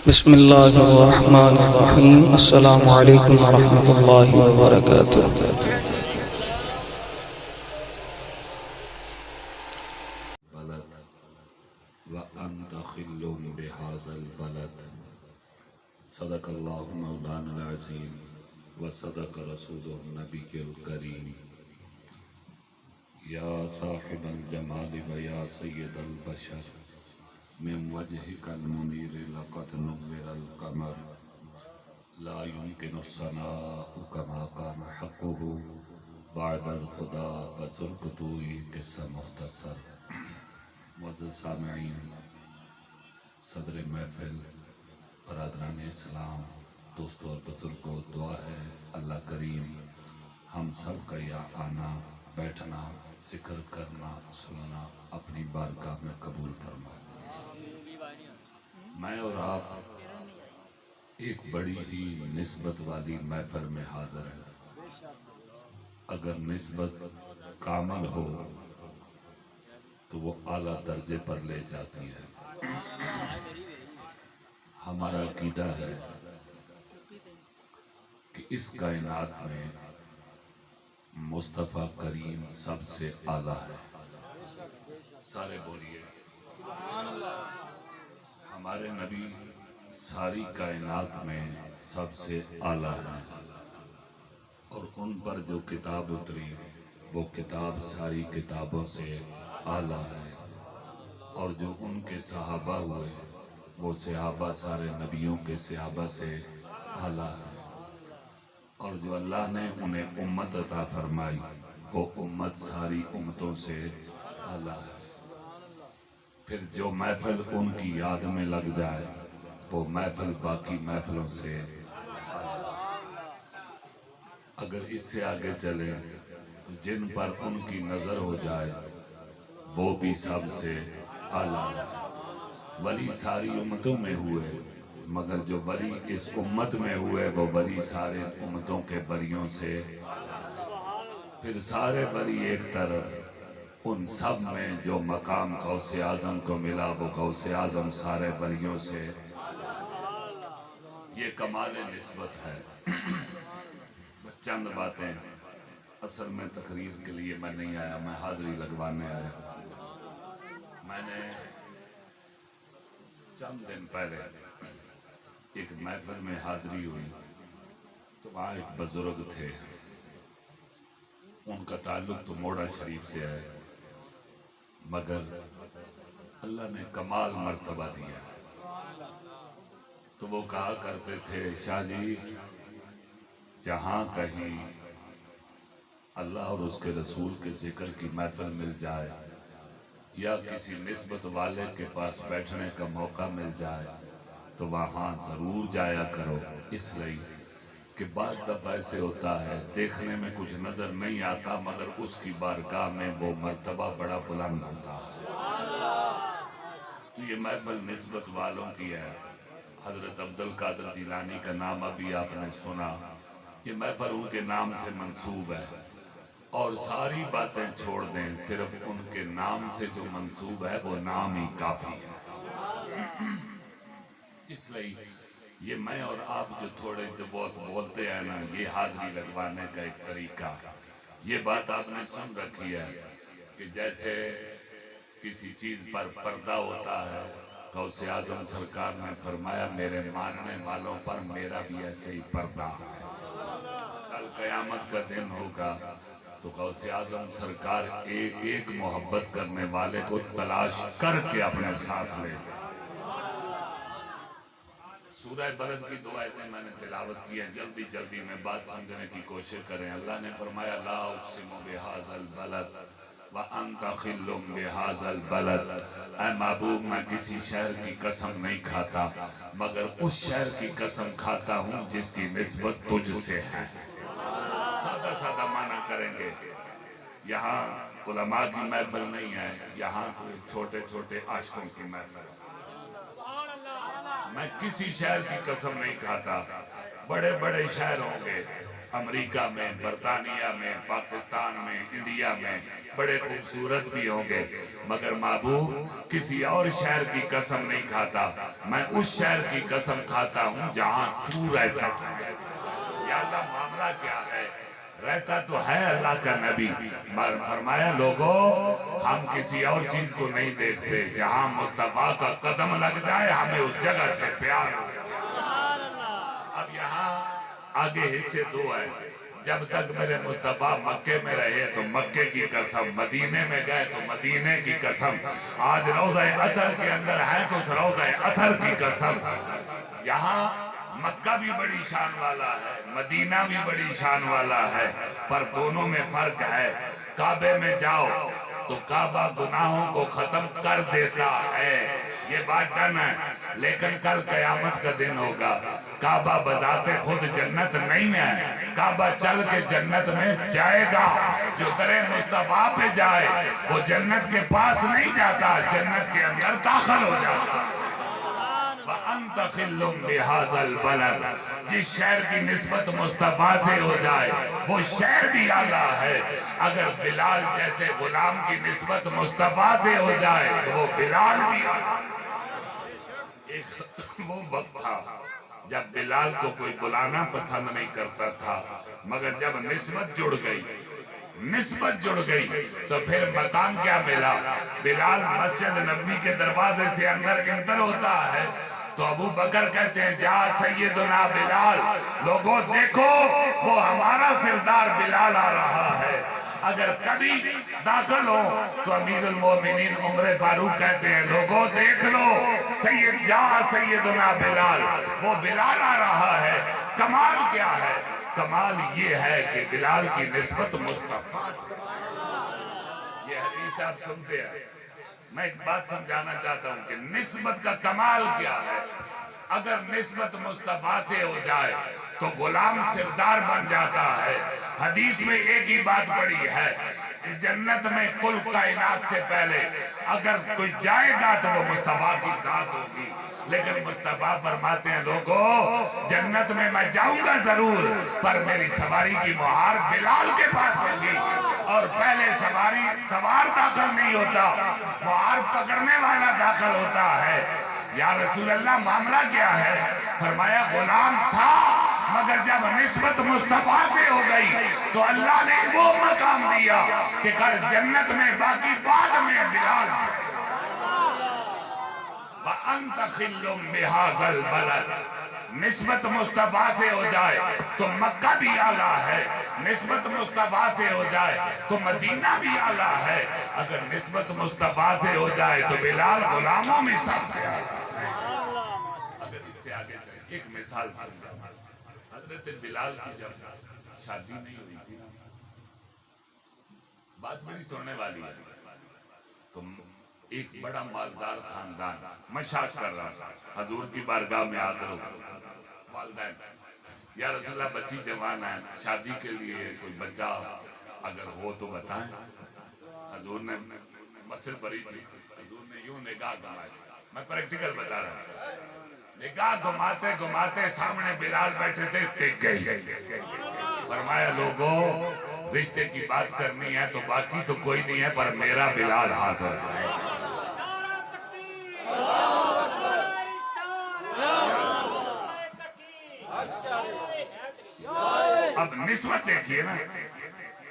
بسم اللہ الرحمن الرحیم۔ السلام علیکم ورحمۃ اللہ وبرکاتہ۔ بلد وأنت خل بهذا البلد صدق اللہ مولانا العظیم وصدق رسوله النبی الکریم۔ یا صاحب الجمال ویا سید البشر من وجهك المنیر لقد نور القمر لا يمكن الثناء كما كان حقه بعد الخدا بزرگتوئی قصہ مختصر۔ معزز سامعین، صدر محفل، برادران اسلام، دوستوں اور بزرگوں، دعا ہے اللہ کریم ہم سب کا یہ آنا، بیٹھنا، ذکر کرنا، سننا اپنی بارگاہ میں قبول فرمائے۔ میں اور آپ ایک بڑی ہی نسبت والی محفل میں حاضر ہیں۔ اگر نسبت کامل ہو تو وہ اعلیٰ درجے پر لے جاتی ہے۔ ہمارا عقیدہ ہے کہ اس کائنات میں مصطفیٰ کریم سب سے اعلیٰ ہے۔ سارے بولیے ہمارے نبی ساری کائنات میں سب سے اعلیٰ ہیں، اور ان پر جو کتاب اتری وہ کتاب ساری کتابوں سے اعلیٰ ہے، اور جو ان کے صحابہ ہوئے وہ صحابہ سارے نبیوں کے صحابہ سے اعلیٰ ہے، اور جو اللہ نے انہیں امت عطا فرمائی وہ امت ساری امتوں سے اعلیٰ ہے۔ پھر جو محفل ان کی یاد میں لگ جائے وہ محفل باقی محفلوں سے، اگر اس سے آگے چلے تو جن پر ان کی نظر ہو جائے وہ بھی سب سے اعلیٰ ہے۔ ولی ساری امتوں میں ہوئے مگر جو ولی اس امت میں ہوئے وہ ولی سارے امتوں کے ولیوں سے۔ پھر سارے ولی ایک طرف، ان سب میں جو مقام غوث اعظم کو ملا وہ غوث اعظم سارے ولیوں سے۔ یہ کمال نسبت ہے۔ بس چند باتیں، اصل میں تقریر کے لیے میں نہیں آیا، میں حاضری لگوانے آیا۔ میں نے چند دن پہلے ایک محفل میں حاضری ہوئی تو وہاں ایک بزرگ تھے، ان کا تعلق تو موڑا شریف سے ہے مگر اللہ نے کمال مرتبہ دیا۔ تو وہ کہا کرتے تھے، شاہ جی جہاں کہیں اللہ اور اس کے رسول کے ذکر کی محفل مل جائے یا کسی نسبت والے کے پاس بیٹھنے کا موقع مل جائے تو وہاں ضرور جایا کرو، اس لیے کہ بعض دفعہ ایسے ہوتا ہے دیکھنے میں کچھ نظر نہیں آتا مگر اس کی بارگاہ میں وہ مرتبہ بڑا بلند ہوتا ہے۔ تو یہ محفل نسبت والوں کی ہے۔ حضرت عبدالقادر جیلانی کا نام ابھی آپ نے سنا، یہ محفل ان کے نام سے منسوب ہے، اور ساری باتیں چھوڑ دیں، صرف ان کے نام سے جو منسوب ہے وہ نام ہی کافی ہے۔ اس لیے یہ میں اور آپ جو تھوڑے بہت بولتے ہیں نا، یہ حاضری لگوانے کا ایک طریقہ، یہ بات آپ نے سن رکھی ہے کہ جیسے کسی چیز پر پردہ ہوتا ہے، غوث اعظم سرکار نے فرمایا میرے ماننے والوں پر میرا بھی ایسے ہی پردہ ہے۔ کل قیامت کا دن ہوگا تو غوث اعظم سرکار ایک ایک محبت کرنے والے کو تلاش کر کے اپنے ساتھ لے جائے۔ سورہ بلد کی دو آیتیں میں نے تلاوت کی ہیں، جلدی جلدی میں بات سمجھنے کی کوشش کریں۔ اللہ نے فرمایا لا اقسم بہذا البلد وانت خل بہذا البلد، اے محبوب میں کسی شہر کی قسم نہیں کھاتا مگر اس شہر کی قسم کھاتا ہوں جس کی نسبت تجھ سے ہے۔ سادہ سادہ معنی کریں گے، یہاں علماء کی محفل نہیں ہے، یہاں تو چھوٹے چھوٹے عاشقوں کی محفل ہے۔ میں کسی شہر کی قسم نہیں کھاتا، بڑے بڑے شہر ہوں گے امریکہ میں، برطانیہ میں، پاکستان میں، انڈیا میں بڑے خوبصورت بھی ہوں گے، مگر محبوب کسی اور شہر کی قسم نہیں کھاتا، میں اس شہر کی قسم کھاتا ہوں جہاں تو رہتا ہے۔ یا اللہ معاملہ کیا ہے؟ رہتا تو ہے اللہ کا نبی، فرمایا لوگوں ہم کسی اور چیز کو نہیں دیکھتے، جہاں مصطفیٰ کا قدم لگ جائے ہمیں اس جگہ سے پیار ہو۔ اب یہاں آگے حصے دو ہے، جب تک میرے مصطفیٰ مکے میں رہے تو مکے کی قسم، مدینے میں گئے تو مدینے کی قسم، آج روضہ اطہر کے اندر ہے تو اس روضہ اطہر کی قسم۔ یہاں مکہ بھی بڑی شان والا ہے، مدینہ بھی بڑی شان والا ہے، پر دونوں میں فرق ہے۔ کعبے میں جاؤ تو کعبہ گناہوں کو ختم کر دیتا ہے، یہ بات ڈن ہے، لیکن کل قیامت کا دن ہوگا، کعبہ بذات خود جنت نہیں ہے، کعبہ چل کے جنت میں جائے گا۔ جو در مصطفیٰ پہ جائے وہ جنت کے پاس نہیں جاتا، جنت کے اندر داخل ہو جاتا۔ وَأَنْتَ خِلٌّ بِهَذَا الْبَلَدِ، جس شہر کی نسبت مصطفیٰ سے ہو جائے وہ شہر بھی اعلیٰ ہے۔ اگر بلال جیسے غلام کی نسبت مصطفیٰ سے ہو جائے تو وہ بلال بھی اعلیٰ۔ ایک وہ وقت تھا جب بلال کو کوئی بلانا پسند نہیں کرتا تھا، مگر جب نسبت جڑ گئی تو پھر مقام کیا ملا؟ بلال مسجد نبوی کے دروازے سے اندر انٹر ہوتا ہے تو ابو بکر کہتے ہیں جا سیدنا بلال، لوگوں دیکھو وہ ہمارا سردار بلال آ رہا ہے۔ اگر کبھی داخل ہو تو امیر المومنین عمر فاروق کہتے ہیں لوگوں دیکھ لو سیدنا بلال، وہ بلال آ رہا ہے۔ کمال کیا ہے؟ کمال یہ ہے کہ بلال کی نسبت مصطفیٰ سے۔ یہ حدیث آپ سنتے ہیں، میں ایک بات سمجھانا چاہتا ہوں کہ نسبت کا کمال کیا ہے۔ اگر نسبت مصطفیٰ سے ہو جائے تو غلام سردار بن جاتا ہے۔ حدیث میں ایک ہی بات پڑی ہے، جنت میں کل کائنات سے پہلے اگر کوئی جائے گا تو وہ مصطفیٰ کی ذات ہوگی، لیکن مصطفیٰ فرماتے ہیں لوگوں جنت میں میں جاؤں گا ضرور، پر میری سواری کی مہار بلال کے پاس ہوگی، اور پہلے سوار داخل نہیں ہوتا، مہار پکڑنے والا داخل ہوتا ہے۔ یا رسول اللہ معاملہ کیا ہے؟ فرمایا غلام تھا، مگر جب نسبت مصطفیٰ سے ہو گئی تو اللہ نے وہ مقام دیا کہ کل جنت میں باقی بعد میں بلال۔ وَأَنْتَ خِلٌّ بِهَذَا الْبَلَدِ، نسبت مصطفیٰ سے ہو جائے تو مکہ بھی اعلیٰ ہے، نسبت مصطفیٰ سے ہو جائے تو مدینہ بھی اعلیٰ ہے، اگر نسبت مصطفیٰ سے ہو جائے تو بلال غلاموں میں سب سے اعلیٰ۔ اگر اس سے آگے چلیں ایک مثال سمجھا، حضرت بلال کی جب شادی نہیں ہوئی تھی، بات بڑی سننے والی ہے، تو ایک بڑا مالدار خاندان مشاق کر رہا تھا، حضور کی بارگاہ میں حاضر ہو والدین، یا رسول اللہ بچی جوان ہے، شادی کے لیے کوئی بچہ اگر ہو تو بتائیں۔ حضور نے مسجد بھری تھی، حضور نے یوں نگاہ گھمائی، میں پریکٹیکل بتا رہا ہوں، نگاہ گھماتے گھماتے سامنے بلال بیٹھے تھے، ٹک گئی، فرمایا لوگوں رشتے کی بات کرنی ہے تو باقی تو کوئی نہیں ہے، پر میرا بلال حاضر ہے۔ اب نسبت دیکھیے نا،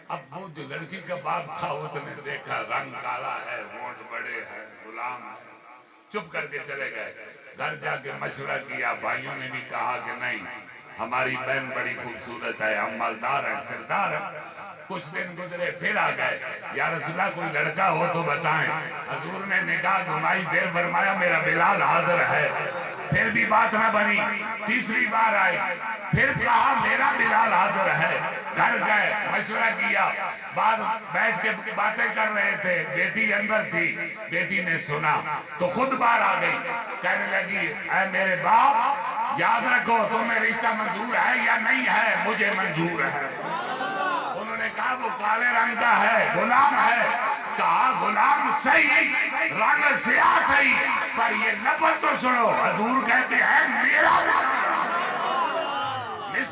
اب وہ جو لڑکی کا باپ تھا اس نے دیکھا رنگ کالا ہے، ہونٹ بڑے ہیں، غلام ہے، چپ کر کے چلے گئے، گھر جا کے مشورہ کیا، بھائیوں نے بھی کہا کہ نہیں ہماری بہن بڑی خوبصورت ہے، ہم مالدار ہیں، سردار ہیں۔ کچھ دن گزرے پھر آ گئے، یا رسول اللہ کوئی لڑکا ہو تو بتائیں۔ حضور نے نگاہ گھمائی، پھر فرمایا میرا بلال حاضر ہے، پھر بھی بات نہ بنی، تیسری بار آئی، پھر کہا میرا بلال حاضر ہے، گھر گئے مشورہ کیا، بعد بیٹھ کے باتیں کر رہے تھے، بیٹی اندر تھی، بیٹی نے سنا تو خود بار آ گئی، کہنے لگی اے میرے باپ یاد رکھو تمہیں رشتہ منظور ہے یا نہیں ہے؟ مجھے منظور ہے۔ انہوں نے کہا وہ کالے رنگ کا ہے، غلام ہے، کہا غلام صحیح، رنگ سیاہ صحیح، پر یہ لفظ تو سنو، حضور کہتے ہیں میرا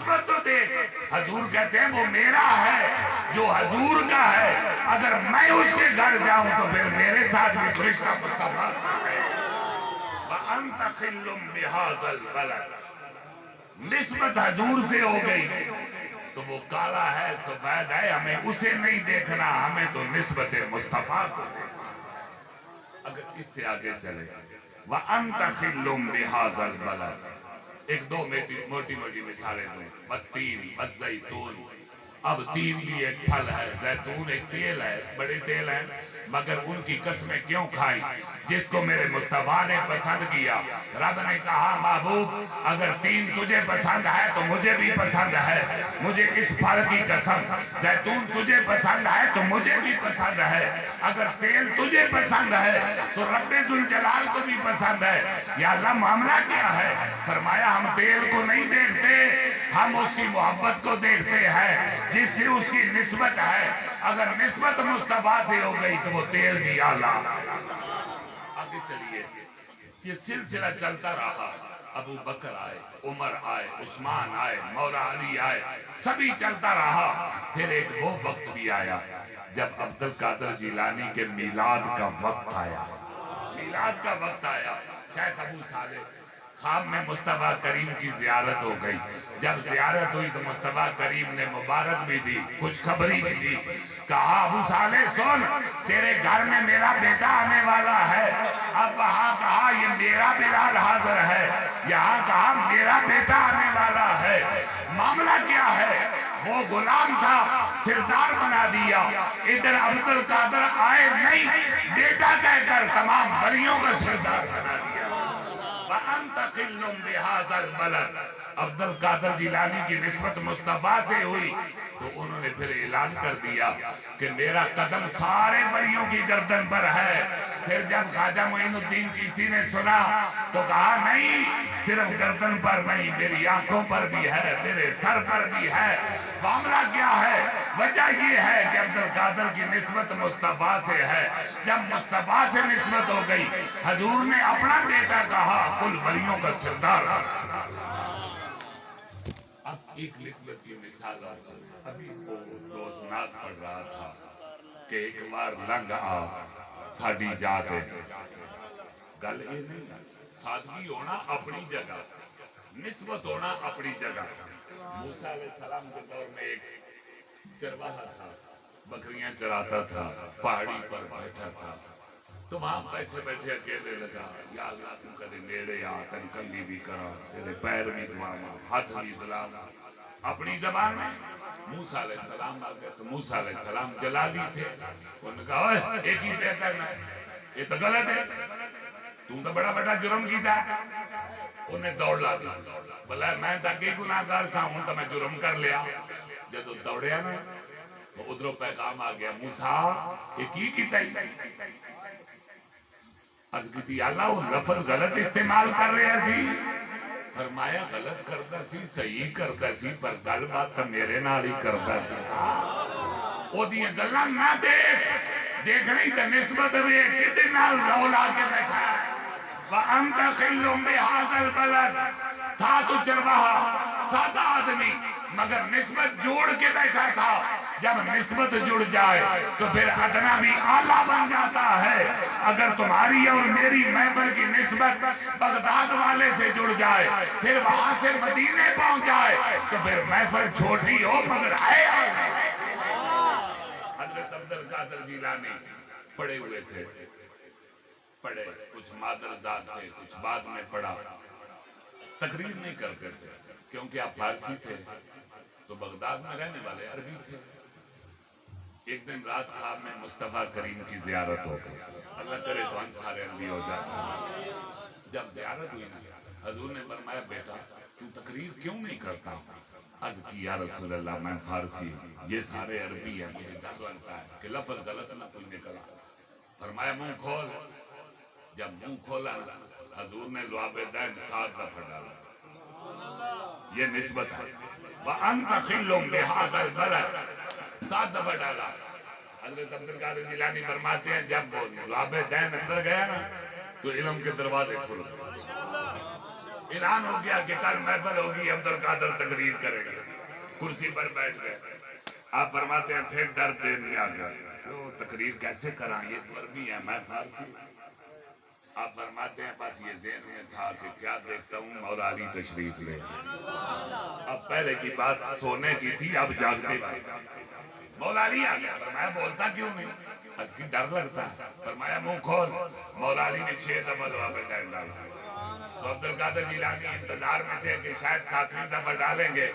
نسبت تو دیکھ. حضور کہتے ہیں وہ میرا ہے جو حضور کا ہے. اگر میں اس کے گھر جاؤں تو پھر میرے ساتھ بھی فرشتہ مصطفیٰ ہے. وَأَنْتَ خِلٌّ بِهَذَا الْبَلَدِ. نسبت حضور سے ہو گئی تو وہ کالا ہے سفید ہے ہمیں اسے نہیں دیکھنا, ہمیں تو نسبت مصطفیٰ کو دیکھنا. اگر اس سے آگے چلے وَأَنْتَ خِلٌّ بِهَذَا الْبَلَدِ. ایک دو موٹی موٹی مثالیں دوں. بتین بزیتون. اب تین بھی ایک پھل ہے, زیتون ایک تیل ہے, بڑے تیل ہیں, مگر ان کی قسمیں کیوں کھائیں؟ جس کو میرے مصطفیٰ نے پسند کیا. رب نے کہا محبوب اگر تین تجھے پسند ہے تو مجھے بھی پسند ہے, مجھے اس پھل کی قسم. زیتون تجھے پسند ہے تو مجھے بھی پسند ہے. اگر تیل تجھے پسند ہے تو رب ذوالجلال کو بھی پسند ہے. یا اللہ معاملہ کیا ہے؟ فرمایا ہم تیل کو نہیں دیکھتے, ہم اس کی محبت کو دیکھتے ہیں جس سے اس کی نسبت ہے. اگر نسبت مصطفیٰ سے ہو گئی تو وہ تیل بھی اعلیٰ. آگے چلیے, یہ سلسلہ چلتا رہا. ابو بکر آئے, عمر آئے, عثمان آئے, مولا علی آئے, سبھی چلتا رہا. پھر ایک وہ وقت بھی آیا جب عبد القادر جیلانی کے میلاد کا وقت آیا. میلاد کا وقت آیا. شیخ ابو صالح خواب میں مصطفیٰ کریم کی زیارت ہو گئی. جب زیارت ہوئی تو مصطفیٰ کریم نے مبارک بھی دی, خوشخبری بھی دی. کہا ابو صالح سن, تیرے گھر میں میرا بیٹا آنے والا ہے. اب وہاں کہا یہ میرا بلال حاضر ہے, یہاں کہا میرا بیٹا آنے والا ہے. معاملہ کیا ہے؟ وہ غلام تھا, سردار بنا دیا. ادھر عبد القادر آئے نہیں, بیٹا کہہ کر تمام ولیوں کا سردار بنا دیا. وَأَنْتَ خِلٌّ بِهَذَا الْبَلَدِ. عبد القادر جیلانی کی نسبت مصطفیٰ سے ہوئی تو انہوں نے پھر اعلان کر دیا کہ میرا قدم سارے ولیوں کی گردن پر ہے. پھر جب خواجہ معین الدین چشتی نے سنا تو کہا نہیں, صرف گردن پر نہیں, میری آنکھوں پر بھی ہے, میرے سر پر بھی ہے. معاملہ کیا ہے؟ وجہ یہ ہے کہ عبد القادر کی نسبت مصطفیٰ سے ہے. جب مصطفیٰ سے نسبت ہو گئی, حضور نے اپنا بیٹا کہا کل ولیوں کا سردار. اب ایک نسبت کی مثال اور سن. ابھی وہ روز نعت پڑھ رہا تھا کہ ایک بار لنگ آ ساڑی جاتے. گل یہ نہیں, سادگی ہونا اپنی جگہ, نسبت ہونا اپنی جگہ. موسیٰ علیہ السلام کے دور میں ایک چرواہا تھا, بکریاں چراتا تھا, پہاڑی پر بیٹھا تھا. تو وہاں بیٹھے بیٹھے اکیلے لگا, یا اللہ تو کدے نیڑے آ, تن کنگی بھی کرا, تیرے پیر بھی دھواما, ہاتھ بھی دھلاما. اپنی زبان میں موسیٰ علیہ السلام آ گئے تو موسیٰ علیہ السلام جلالی تھے. انہوں نے کہا اوہ ایک ہی پہ کرنا ہے, یہ تو غلط ہے, تم تو بڑا بڑا جرم کیتا ہے. انہیں دوڑ لا دی. بلے میں تک ہی گناہ گار سا ہوں تو میں جرم کر لیا. جب دوڑیا نا تو ادھروں پیغام آ گیا, موسیٰ ایک ہی کیتا ہی. عرض کی تھی اللہ وہ لفظ غلط استعمال کر رہے سی. فرمایا غلط کرتا سی, صحیح کرتا سی, پر گل بات تو میرے نال ہی کرتا سی. او دیاں گلاں نہ دیکھنی تو نسبت بھی کتنے نال رولا کے بیٹھا ہے. وَأَنْتَ خِلٌّ بِهَذَا الْبَلَدِ. تھا تو چرواہا, سادہ آدمی, مگر نسبت جوڑ کے بیٹھا تھا. جب نسبت جڑ جائے تو پھر ادنا بھی اعلیٰ بن جاتا ہے. اگر تمہاری اور میری محفل کی نسبت بغداد والے سے جڑ جائے, پھر وہاں سے مدینے پہنچ جائے تو پھر محفل چھوٹی ہو مگر ہے اعلیٰ. حضرت عبد القادر جیلانی پڑھے ہوئے تھے, پڑھے, کچھ مادرزاد تھے, کچھ بعد میں پڑھا. تقریر نہیں کرتے تھے کیونکہ آپ فارسی تھے, تو بغداد میں رہنے والے عربی تھے. ایک دن رات خواب میں مصطفیٰ کریم کی زیارت ہو گئی. اللہ کرے تو ہم سارے عربی ہو جائیں. جب زیارت ہوئی نا, حضور نے فرمایا بیٹا تو تقریر کیوں نہیں کرتا؟ عرض کی یا رسول اللہ میں فارسی ہوں, یہ سارے عربی ہیں, مجھے ڈر لگتا ہے کہ لفظ غلط نہ کوئی نکلا. فرمایا منہ کھول. جب منہ کھولا حضور نے لعاب دین 7 دفعہ ڈالا. یہ نسبت ہے. وَأَنْتَ خِلٌّ بِهَذَا الْبَلَدِ. 7 دفعہ ڈالا. حضرت عبد القادر جیلانی فرماتے ہیں جب وہ لعاب دین اندر گیا نا تو علم کے دروازے کھل گئے. اعلان ہو گیا کہ کل محفل ہوگی, عبد القادر تقریر کرے گا. کرسی پر بیٹھ گئے. آپ فرماتے ہیں پھر ڈر دے میں آ گیا. وہ تقریر کیسے کرائیں، یہ عربی ہے، میں فارسی. آپ فرماتے ہیں بس یہ ذہن میں تھا کہ کیا دیکھتا ہوں مولا علی تشریف لے. اب پہلے کی بات سونے کی تھی، اب جاگتے مولا علی آ گیا. فرمایا بولتا کیوں نہیں؟ آج کی ڈر لگتا ہے. فرمایا منہ کھول. مولا علی نے 6 دفعہ دعا پہ ڈال ڈالا. تو عبد القادر جیلانی انتظار میں تھے کہ شاید 7ویں دفعہ ڈالیں گے،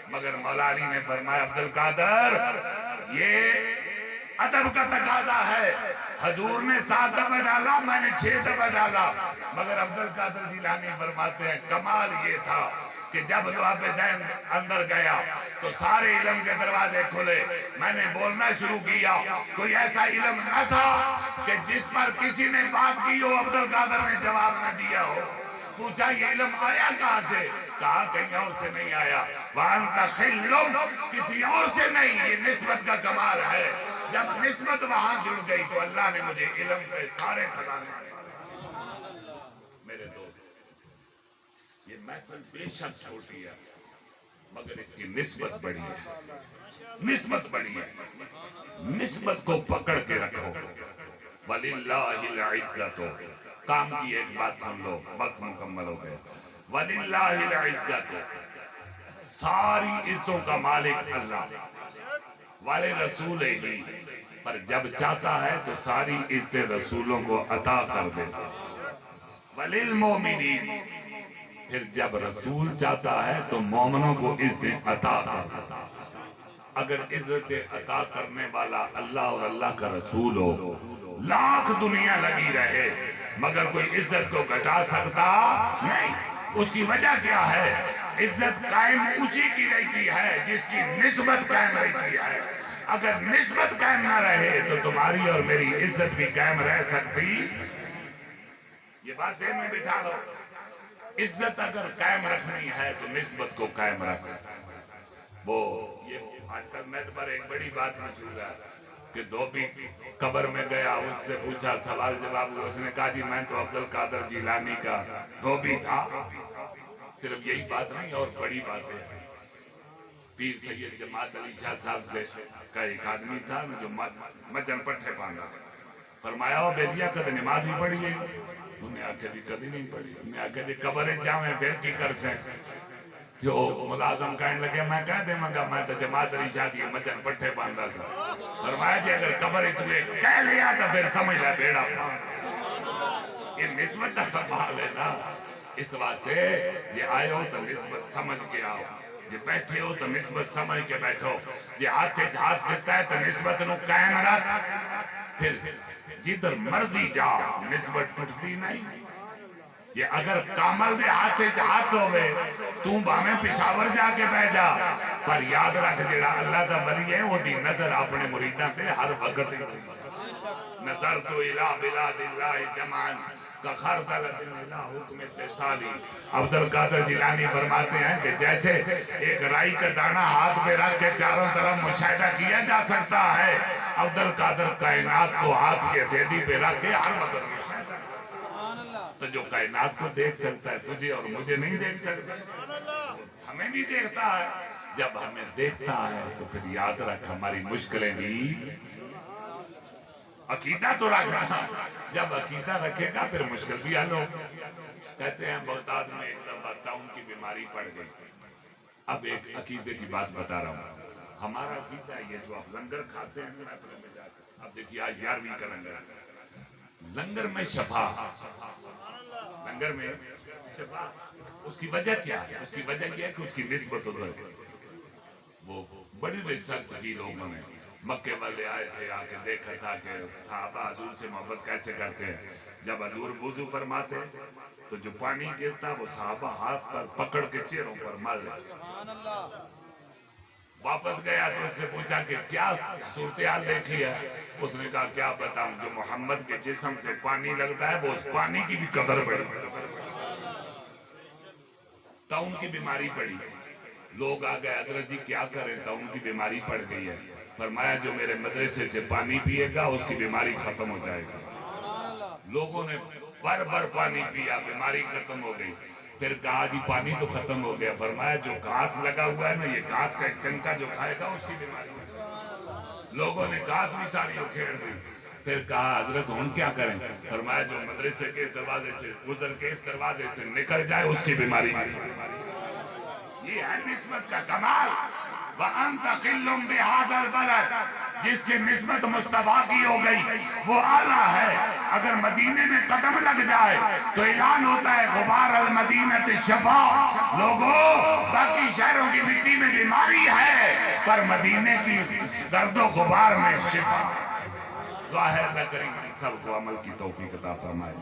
مگر مولا علی نے فرمایا عبد القادر یہ ادب کا تقاضا ہے. حضور نے 7 دفعہ ڈالا، میں نے 6 دفعہ ڈالا. مگر عبد القادر جیلانی فرماتے ہیں کمال یہ تھا کہ جب لعاب دین اندر گیا تو سارے علم کے دروازے کھلے. میں نے بولنا شروع کیا. کوئی ایسا علم نہ تھا کہ جس پر کسی نے بات کی ہو عبد القادر نے جواب نہ دیا ہو. پوچھا یہ علم آیا کہاں سے؟ کہا کہیں اور سے نہیں آیا. وَأَنْتَ خِلُّمْ، کسی اور سے نہیں. یہ نسبت کا کمال ہے. جب نسبت وہاں جڑ گئی تو اللہ نے مجھے علم کے سارے خزانے. میرے دوست، یہ محفل بے شک چھوٹی ہے مگر اس کی نسبت بڑی ہے. نسبت بڑی ہے. نسبت کو پکڑ کے رکھو. وَلِلَّهِ الْعِزَّةُ. کام کی ایک بات سن لو، وقت مکمل ہو گئے. وَلِلَّهِ الْعِزَّةُ، ساری عزتوں کا مالک اللہ. والے رسول ہی، پر جب چاہتا ہے تو ساری عزتیں رسولوں کو عطا کر دیتا. وَلِلْمُؤْمِنِينَ، پھر جب رسول چاہتا ہے تو مومنوں کو عزتیں عطا کر دیتا. اگر عزتیں عطا کرنے والا اللہ اور اللہ کا رسول ہو، لاکھ دنیا لگی رہے مگر کوئی عزت کو گھٹا سکتا نہیں. اس کی وجہ کیا ہے؟ عزت قائم اسی کی رہتی ہے جس کی نسبت قائم رہتی ہے. اگر نسبت قائم نہ رہے تو تمہاری اور میری عزت بھی قائم رہ سکتی. یہ بات ذہن میں بٹھا لو. عزت اگر قائم رکھنی ہے تو نسبت کو قائم رکھ. وہ یہ آج کل نیٹ پر ایک بڑی بات مشہور ہے کہ دھوبی قبر میں گیا، اس سے پوچھا، سوال جواب ہوا. اس نے کہا جی میں تو عبد القادر جیلانی کا دھوبی تھا. صرف یہی بات نہیں اور بڑی بات ہے. پیر سید جماعت علی شاہ صاحب سے کا ایک آدمی تھا جو مجن پٹھے باندھا. فرمایا او بیدیا کدے نماز بھی پڑھی ہے؟ انہوں نے آکھا جی کدی نہیں پڑھی. انہوں نے آکھا جی قبر جاویں پھر کی کر سے؟ جو ملازم کہنے لگے میں کہہ دے منگا میں تو جماعت علی شاہ دی مجن پٹھے باندھا سا. فرمایا جی اگر قبر تمہیں کہہ لیا تو پھر سمجھ لے بیڑا. یہ نسبت کا کمال ہے نا. اس واسطے یہ آئے ہو تو نسبت سمجھ کے آؤ. یہ بیٹھے ہو تو نسبت سمجھ کے بیٹھو. یہ ہاتھ ہاتھ دیتا ہے تو نسبت نو قائم رکھ. پھر جدھر مرضی جا نسبت ٹوٹتی نہیں. یہ اگر کامل دے ہاتھ ہوئے تو باہیں پشاور جا کے بہ جا، پر یاد رکھ جڑا اللہ دا ولی ہے وہ دی نظر اپنے مریداں تے ہر وقت. نظر تو الہ بلاد اللہ جمعن کا خردلت الہ حکم اتصالی. عبد القادر جیلانی فرماتے ہیں کہ جیسے ایک رائی کا دانہ ہاتھ پہ رکھ کے چاروں طرف مشاہدہ کیا جا سکتا ہے، عبد القادر کائنات کو ہاتھ کے ہتھیلی پہ رکھ کے ہر وقت مشاہدہ. تو جو کائنات کو دیکھ سکتا ہے تجھے اور مجھے نہیں دیکھ سکتا. ہمیں بھی دیکھتا ہے. جب ہمیں دیکھتا ہے تو پھر یاد رکھ ہماری مشکلیں بھی. عقیدہ تو رکھنا. جب عقیدہ رکھے گا پھر مشکل بھی حل ہو. کہتے ہیں بغداد میں ایک دفعہ طاعون کی بیماری پڑ گئی. اب ایک عقیدے کی بات بتا رہا ہوں. ہمارا عقیدہ یہ جو آپ لنگر کھاتے ہیں محفلوں میں جا کے، اب دیکھیے آج 11ویں کا لنگر میں شفا. لنگر میں شفا. اس کی وجہ کیا ہے؟ اس کی وجہ یہ ہے کہ اس کی نسبت ادھر. وہ بڑی ریسرچ کی لوگوں نے. مکے والے آئے تھے، آ کے دیکھا تھا کہ صحابہ حضور سے محبت کیسے کرتے ہیں. جب حضور وضو فرماتے تو جو پانی گرتا وہ صحابہ ہاتھ پر پکڑ کے چہروں پر مل لیتے. واپس گیا تو اس سے پوچھا کہ کیا صورتحال دیکھی ہے؟ اس نے کہا کیا بتاؤں، جو محمد کے جسم سے پانی لگتا ہے وہ اس پانی کی بھی قدر بڑی. طاعون کی بیماری پڑی. لوگ آ گئے حضرت جی کیا کریں، طاعون کی بیماری پڑ گئی ہے. فرمایا جو میرے مدرسے سے پانی پیے گا اس کی بیماری ختم ہو جائے گی. لوگوں نے بھر بھر پانی پیا، بیماری ختم ہو گئی. پھر کہا جی پانی تو ختم ہو گیا. فرمایا جو گھاس لگا ہوا ہے نا یہ گھاس کا ایک ٹنکا جو کھائے گا اس کی بیماری ہے. لوگوں نے گھاس بھی ساری اکھیڑ دی. پھر کہا حضرت ہم کیا کریں؟ فرمایا جو مدرسے کے دروازے سے گزر کے اس دروازے سے نکل جائے اس کی بیماری. یہ ہے نسبت کا کمال. وَأَنْتَ قِلٌّ بِهَذَا الْبَلَدِ, جس سے نسبت مصطفیٰ کی ہو گئی وہ اعلیٰ ہے. اگر مدینے میں قدم لگ جائے تو اعلان ہوتا ہے غبار المدینۃ شفا. لوگوں باقی شہروں کی مٹی میں بیماری ہے پر مدینے کی گرد و غبار میں شفا. دعا ہے اللہ کریم سب کو عمل کی توفیق عطا فرمائے.